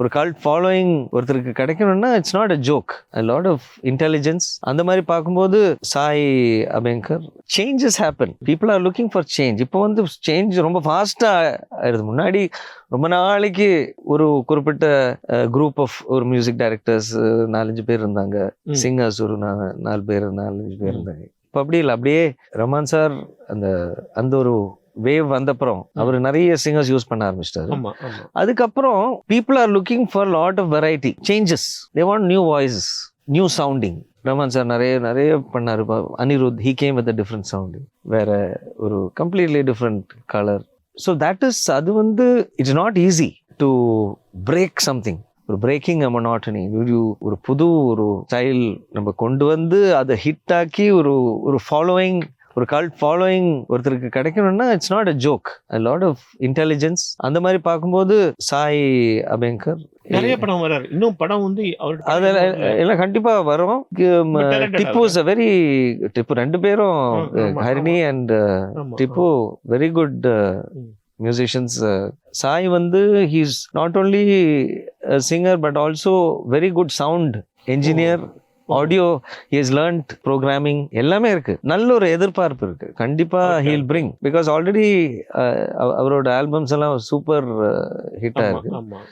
ஒரு cult following ஒருத்தருக்கு கிடைக்கணும்னா it's not a joke, a lot of intelligence. அந்த மாதிரி பார்க்கும்போது Sai Abhyankar changes happen, people are looking for change. இப்போ வந்து சேஞ்ச் ரொம்ப ஃபாஸ்டா ஆயிடுது. முன்னாடி ரொம்ப நாளைக்கு ஒரு குறிப்பிட்ட குரூப் ஆஃப் ஒரு மியூசிக் டைரக்டர்ஸ் 4-5 பேர் இருந்தாங்க, சிங்கர்ஸ் ஒரு 4 பேர் 4-5 பேர் இருந்தாங்க. இப்போ அப்படி இல்லை, அப்படியே ரஹ்மான் சார் அந்த அந்த ஒரு வேவ் வந்தப்புறம் அவர் நிறைய சிங்கர்ஸ் யூஸ் பண்ண ஆரம்பிச்சிட்டாரு. அதுக்கப்புறம் people are looking for lot of variety, changes, they want new voices, new sounding. Rahman sir நிறைய பண்ணாரு. Anirudh, he came with different sounding, வேற ஒரு completely different colour. So that is, அது வந்து it's not easy to break something. ஒரு breaking a monotony, ஒரு புது ஒரு ஸ்டைல் நம்ம கொண்டு வந்து அதை ஹிட் ஆக்கி ஒரு ஃபாலோயிங், ஒரு கல்ட் ஃபாலோயிங் ஒருத்தருக்கு கிடைக்கணும்னா it's not a joke, a lot of intelligence. அந்த மாதிரி பார்க்கும்போது சாய் அபேங்கர் நிறைய படம் வராரு. இன்னும் படம் வந்து எல்லாம் கண்டிப்பா வரும். Tippu is a very, Tippu 2 பேரும் Harini and Tippu very good musicians. Sai வந்து he is not only a singer but also very good sound engineer, audio, he has learned programming, எல்லாமே இருக்கு. நல்ல ஒரு எதிர்பார்ப்பு இருக்கு, கண்டிப்பா he'll bring, because already அவரோட ஆல்பம்ஸ் எல்லாம் சூப்பர் ஹிட்டா இருக்கு.